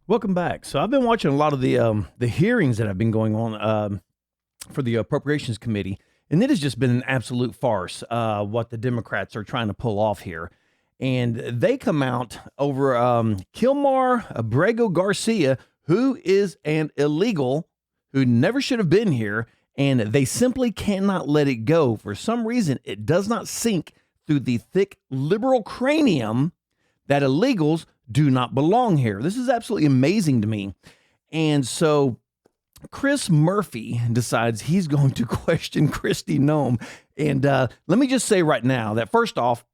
Welcome back. So I've been watching a lot of the hearings that have been going on for the Appropriations Committee, and it has just been an absolute farce. What the Democrats are trying to pull off here, and they come out over Kilmar Abrego Garcia, who is an illegal, who never should have been here, and they simply cannot let it go. For some reason, it does not sink through the thick liberal cranium that illegals do not belong here. This is absolutely amazing to me. And so Chris Murphy decides he's going to question Kristi Noem. And let me just say right now that first off,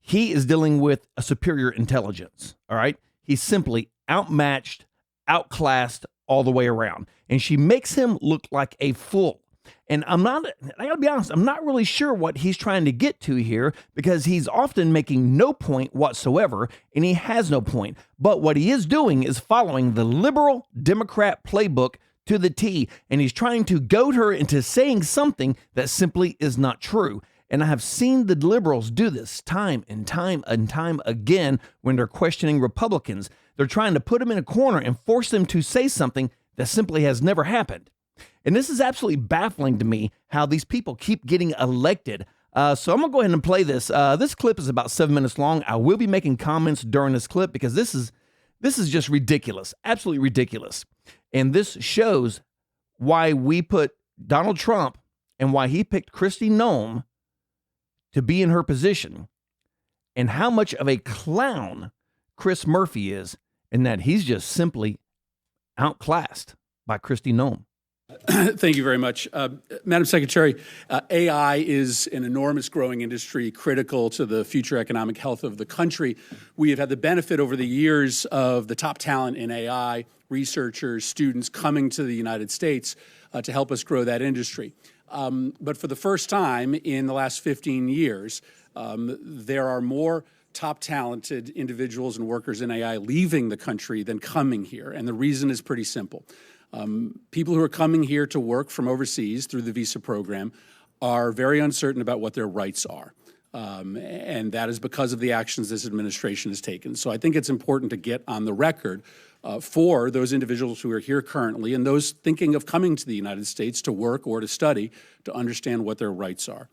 he is dealing with a superior intelligence. All right. He's simply outmatched, outclassed all the way around. And she makes him look like a fool. And I gotta be honest, I'm not really sure what he's trying to get to here because he's often making no point whatsoever, and he has no point. But what he is doing is following the liberal Democrat playbook to the T, and he's trying to goad her into saying something that simply is not true. And I have seen the liberals do this time and time and time again when they're questioning Republicans. They're trying to put them in a corner and force them to say something that simply has never happened. And this is absolutely baffling to me how these people keep getting elected. So I'm going to go ahead and play this. This clip is about 7 minutes long. I will be making comments during this clip because this is just ridiculous, absolutely ridiculous. And this shows why we put Donald Trump and why he picked Kristi Noem to be in her position and how much of a clown Chris Murphy is and that he's just simply outclassed by Kristi Noem. Thank you very much. Madam Secretary, AI is an enormous growing industry critical to the future economic health of the country. We have had the benefit over the years of the top talent in AI, researchers, students coming to the United States to help us grow that industry. But for the first time in the last 15 years, there are more top talented individuals and workers in AI leaving the country than coming here. And the reason is pretty simple. People who are coming here to work from overseas through the visa program are very uncertain about what their rights are. And that is because of the actions this administration has taken. So I think it's important to get on the record for those individuals who are here currently and those thinking of coming to the United States to work or to study to understand what their rights are.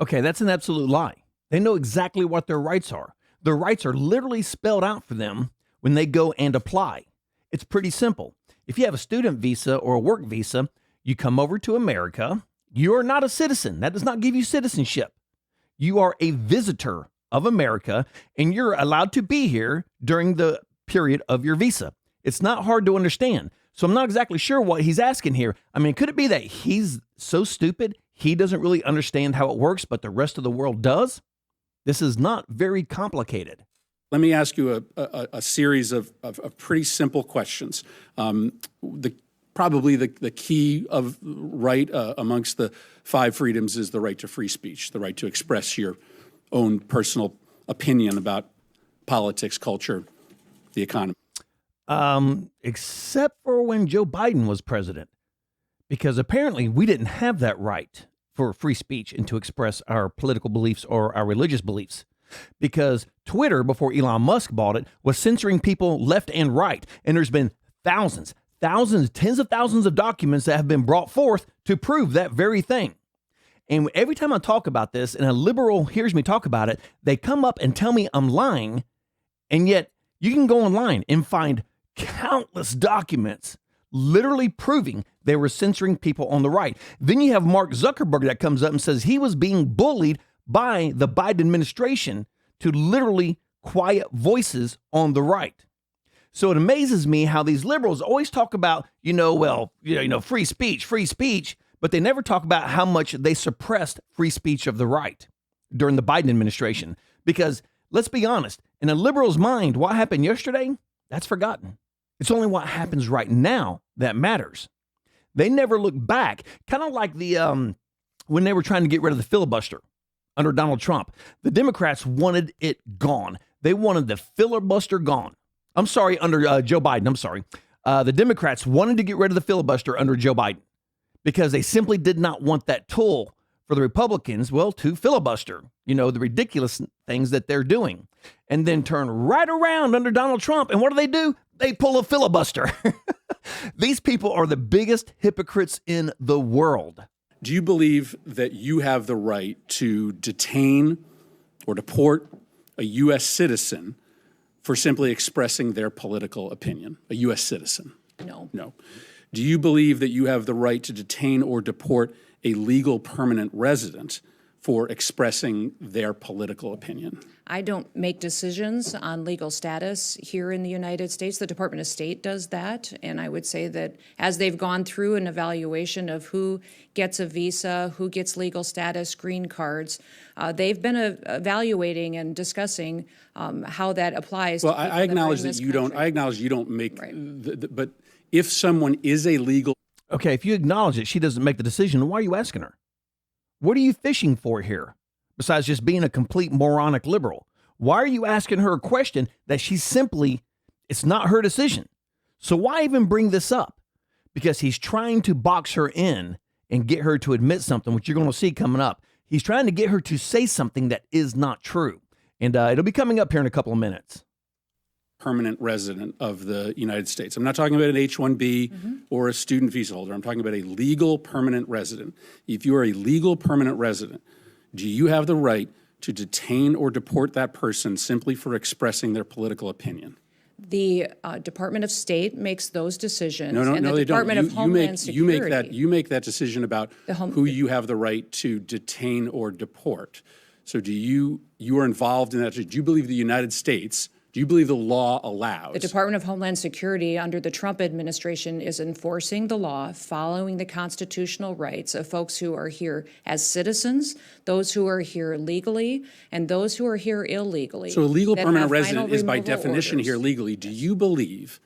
Okay, that's an absolute lie. They know exactly what their rights are. Their rights are literally spelled out for them when they go and apply. It's pretty simple. If you have a student visa or a work visa, you come over to America. You are not a citizen. That does not give you citizenship. You are a visitor of America, and you're allowed to be here during the period of your visa. It's not hard to understand. So I'm not exactly sure what he's asking here. I mean, could it be that he's so stupid he doesn't really understand how it works, but the rest of the world does? This is not very complicated. Let me ask you a series of pretty simple questions. Probably the key of right amongst the five freedoms is the right to free speech, the right to express your own personal opinion about politics, culture, the economy. Except for when Joe Biden was president, because apparently we didn't have that right for free speech and to express our political beliefs or our religious beliefs. Because Twitter, before Elon Musk bought it, was censoring people left and right. And there's been thousands, tens of thousands of documents that have been brought forth to prove that very thing. And every time I talk about this and a liberal hears me talk about it, they come up and tell me I'm lying. And yet you can go online and find countless documents literally proving they were censoring people on the right. Then you have Mark Zuckerberg that comes up and says he was being bullied by the Biden administration to literally quiet voices on the right. So it amazes me how these liberals always talk about, free speech, but they never talk about how much they suppressed free speech of the right during the Biden administration. Because let's be honest, in a liberal's mind, what happened yesterday, that's forgotten. It's only what happens right now that matters. They never look back, kind of like when they were trying to get rid of the filibuster under Donald Trump. The Democrats wanted it gone. They wanted the filibuster gone. I'm sorry, under Joe Biden. I'm sorry. The Democrats wanted to get rid of the filibuster under Joe Biden because they simply did not want that tool for the Republicans, to filibuster, the ridiculous things that they're doing, and then turn right around under Donald Trump. And what do? they pull a filibuster. These people are the biggest hypocrites in the world. Do you believe that you have the right to detain or deport a U.S. citizen for simply expressing their political opinion? A U.S. citizen? No. No. Do you believe that you have the right to detain or deport a legal permanent resident for expressing their political opinion? I don't make decisions on legal status here in the United States. The Department of State does that, and I would say that as they've gone through an evaluation of who gets a visa, who gets legal status, green cards, they've been evaluating and discussing how that applies. Well, to people I acknowledge that are in that this you don't. country. I acknowledge you don't make. Right. But if someone is a legal, Okay, if you acknowledge that she doesn't make the decision, why are you asking her? What are you fishing for here? Besides just being a complete moronic liberal, why are you asking her a question that she's simply, it's not her decision? So why even bring this up? Because he's trying to box her in and get her to admit something, which you're going to see coming up. He's trying to get her to say something that is not true. And it'll be coming up here in a couple of minutes. permanent resident of the United States. I'm not talking about an H-1B or a student visa holder. I'm talking about a legal permanent resident. If you are a legal permanent resident, do you have the right to detain or deport that person simply for expressing their political opinion? The Department of State makes those decisions. No, and the they don't. Department of Homeland Security. You make that decision about who you have the right to detain or deport. So you are involved in that? Do you believe the United States? Do you believe the law allows? The Department of Homeland Security under the Trump administration is enforcing the law, following the constitutional rights of folks who are here as citizens, those who are here legally, and those who are here illegally. So a legal that permanent have resident final is by removal definition orders. here legally. Do you believe,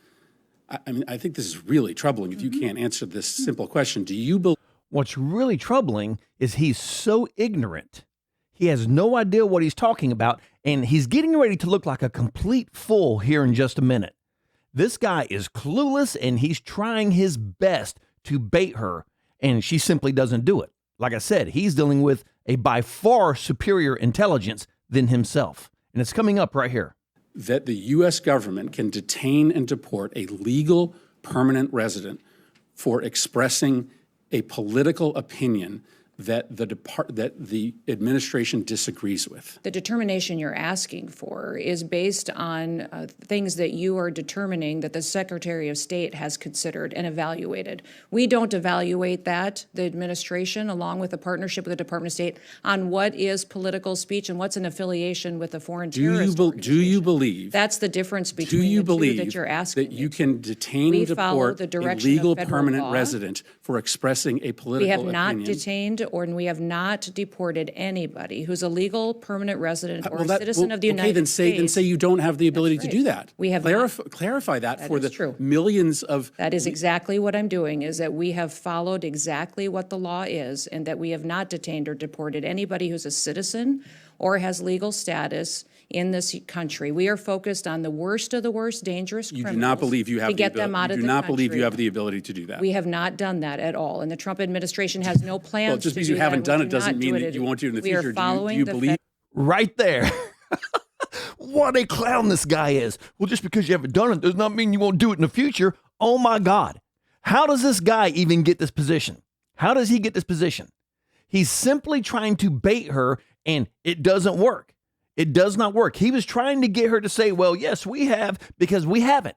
I mean, I think this is really troubling if you can't answer this simple question. Do you believe What's really troubling is he's so ignorant. He has no idea what he's talking about, and he's getting ready to look like a complete fool here in just a minute. This guy is clueless, and he's trying his best to bait her, and she simply doesn't do it. Like I said, he's dealing with a by far superior intelligence than himself, and it's coming up right here. that the U.S. government can detain and deport a legal permanent resident for expressing a political opinion that the administration disagrees with? The determination you're asking for is based on things that you are determining that the Secretary of State has considered and evaluated. We don't evaluate that, the administration, along with a partnership with the Department of State, on what is political speech and what's an affiliation with a foreign terrorist Do you organization. believe? That's the difference Do between you the two believe that you're asking. that you can detain We and follow deport the a direction of legal federal permanent law. resident for expressing a political We have not opinion? detained we have not deported anybody who's a legal permanent resident or a citizen of the United States. Then say you don't have the ability to do that. We have clarify that for is the true. millions of. That is exactly what I'm doing, is that we have followed exactly what the law is, and that we have not detained or deported anybody who's a citizen or has legal status in this country. We are focused on the worst of the worst dangerous You criminals do not believe you have to get them out you of do the not believe country. you have the ability to do that. We have not done that at all, and the Trump administration has no plans Well, just to because do you haven't that. done We it do doesn't not mean do that it. you won't do it in the We future. are following do you the believe? Right there. What a clown this guy is. Well, just because you haven't done it does not mean you won't do it in the future. Oh my God. How does this guy even get this position? How does he get this position? He's simply trying to bait her, and it doesn't work. It does not work. He was trying to get her to say, well, yes, we have, because we haven't.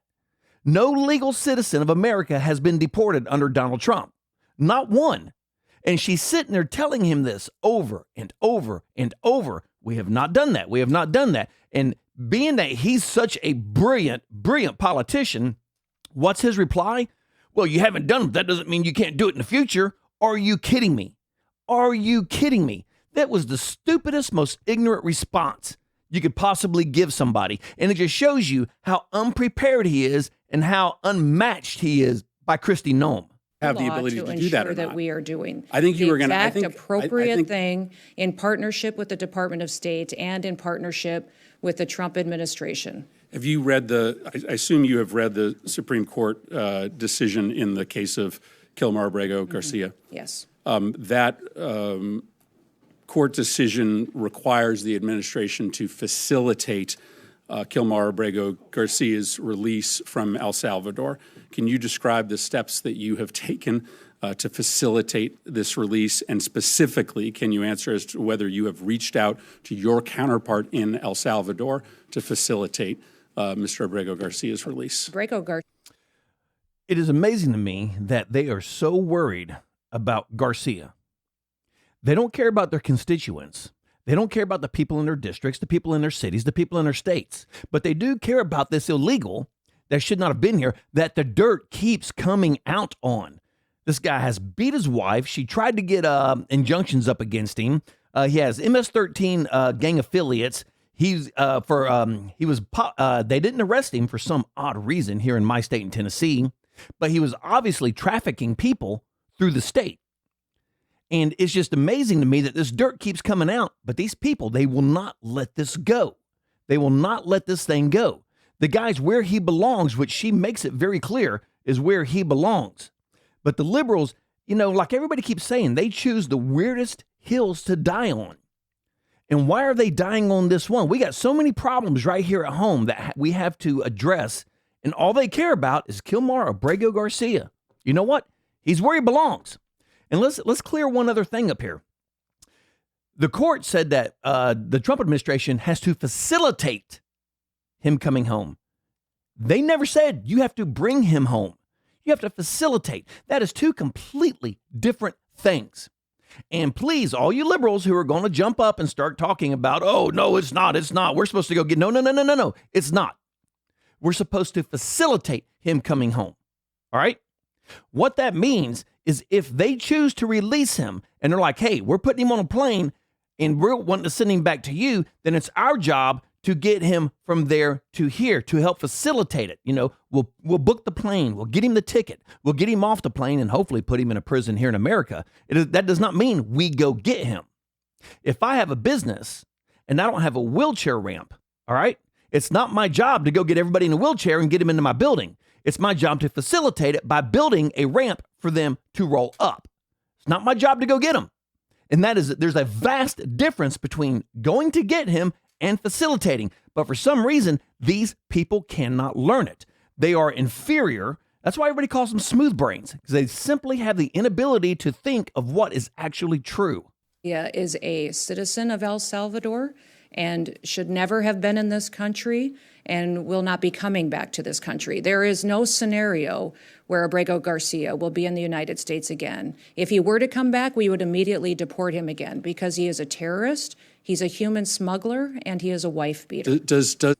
No legal citizen of America has been deported under Donald Trump. Not one. And she's sitting there telling him this over and over and over. We have not done that. We have not done that. And being that he's such a brilliant, brilliant politician, what's his reply? Well, you haven't done it. That doesn't mean you can't do it in the future. Are you kidding me? Are you kidding me? That was the stupidest, most ignorant response you could possibly give somebody. And it just shows you how unprepared he is and how unmatched he is by Kristi Noem. Have the law ability to do ensure that or that not? we are doing I think you the were gonna- I exact think- appropriate thing in partnership with the Department of State and in partnership with the Trump administration. Have you read I assume you have read the Supreme Court decision in the case of Kilmar-Abrego Garcia. Yes. That court decision requires the administration to facilitate Kilmar Abrego Garcia's release from El Salvador. Can you describe the steps that you have taken to facilitate this release? And specifically, can you answer as to whether you have reached out to your counterpart in El Salvador to facilitate Mr. Abrego Garcia's release? It is amazing to me that they are so worried about Garcia. They don't care about their constituents. They don't care about the people in their districts, the people in their cities, the people in their states. But they do care about this illegal that should not have been here, that the dirt keeps coming out on. This guy has beat his wife. She tried to get injunctions up against him. He has MS-13 gang affiliates. They didn't arrest him for some odd reason here in my state in Tennessee, but he was obviously trafficking people through the state. And it's just amazing to me that this dirt keeps coming out, but these people, they will not let this go. They will not let this thing go. The guy's where he belongs, which she makes it very clear is where he belongs. But the liberals, like everybody keeps saying, they choose the weirdest hills to die on. And why are they dying on this one? We got so many problems right here at home that we have to address, and all they care about is Kilmar Abrego Garcia. You know what? He's where he belongs. And let's clear one other thing up here. The court said that the Trump administration has to facilitate him coming home. They never said you have to bring him home. You have to facilitate. That is two completely different things. And please, all you liberals who are going to jump up and start talking about, oh, no, it's not. We're supposed to go get, no, it's not. We're supposed to facilitate him coming home. All right? What that means is if they choose to release him and they're like, hey, we're putting him on a plane and we're wanting to send him back to you, then it's our job to get him from there to here to help facilitate it. We'll book the plane. We'll get him the ticket. We'll get him off the plane and hopefully put him in a prison here in America. That does not mean we go get him. If I have a business and I don't have a wheelchair ramp, all right, it's not my job to go get everybody in a wheelchair and get them into my building. It's my job to facilitate it by building a ramp for them to roll up. It's not my job to go get them. And there's a vast difference between going to get him and facilitating. But for some reason, these people cannot learn it. They are inferior. That's why everybody calls them smooth brains, because they simply have the inability to think of what is actually true. Is a citizen of El Salvador and should never have been in this country and will not be coming back to this country. There is no scenario where Abrego Garcia will be in the United States again. If he were to come back, we would immediately deport him again because he is a terrorist, he's a human smuggler, and he is a wife beater. That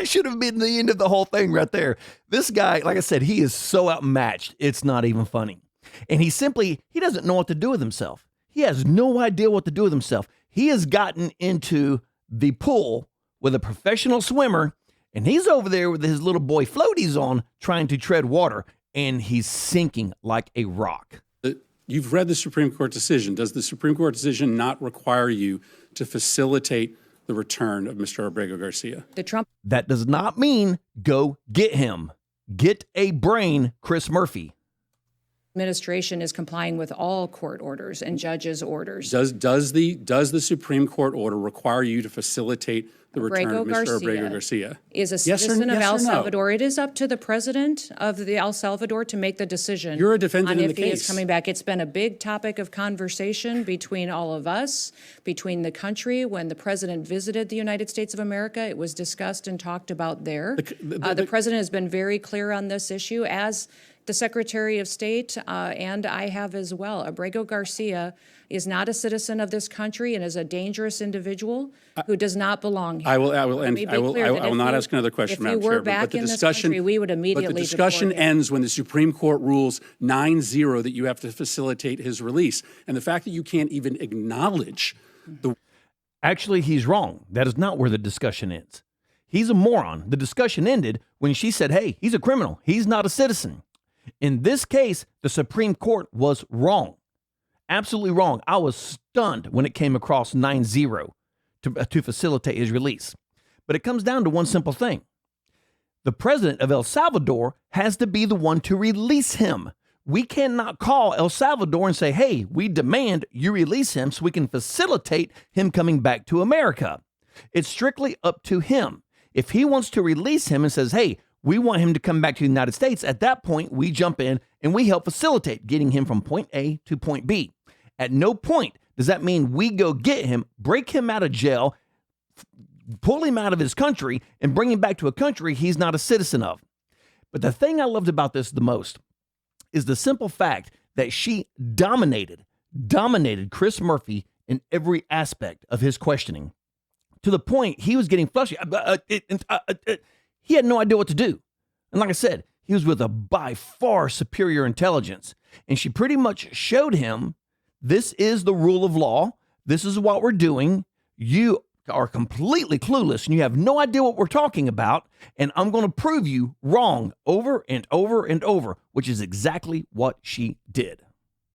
should have been the end of the whole thing right there. This guy, like I said, he is so outmatched, it's not even funny. And he doesn't know what to do with himself. He has no idea what to do with himself. He has gotten into the pool with a professional swimmer, and he's over there with his little boy floaties on trying to tread water, and he's sinking like a rock. You've read the Supreme Court decision. Does the Supreme Court decision not require you to facilitate the return of Mr. Abrego Garcia? That does not mean go get him. Get a brain, Chris Murphy. Administration is complying with all court orders and judges' orders. Does the Supreme Court order require you to facilitate the return of Mr. Abrego Garcia? Is a citizen of El Salvador. It is up to the president of the El Salvador to make the decision. You're a defendant on in the if he case. is coming back. It's been a big topic of conversation between all of us, between the country. When the president visited the United States of America, it was discussed and talked about there. The president has been very clear on this issue, as the Secretary of State and I have as well. Abrego Garcia is not a citizen of this country and is a dangerous individual who does not belong here. I will not ask another question, Madam Chair. But the discussion, we would immediately. But the discussion ends when the Supreme Court rules 9-0 that you have to facilitate his release, and the fact that you can't even acknowledge the. Actually, he's wrong. That is not where the discussion ends. He's a moron. The discussion ended when she said, "Hey, he's a criminal. He's not a citizen." In this case, the Supreme Court was wrong. Absolutely wrong. I was stunned when it came across 9-0 to facilitate his release. But it comes down to one simple thing. The president of El Salvador has to be the one to release him. We cannot call El Salvador and say, hey, we demand you release him so we can facilitate him coming back to America. It's strictly up to him. If he wants to release him and says, hey, we want him to come back to the United States, at that point, we jump in and we help facilitate getting him from point A to point B. At no point does that mean we go get him, break him out of jail, pull him out of his country, and bring him back to a country he's not a citizen of. But the thing I loved about this the most is the simple fact that she dominated Chris Murphy in every aspect of his questioning, to the point he was getting frustrated. He had no idea what to do. And like I said, he was with a by far superior intelligence. And she pretty much showed him, this is the rule of law. This is what we're doing. You are completely clueless and you have no idea what we're talking about. And I'm going to prove you wrong over and over and over, which is exactly what she did.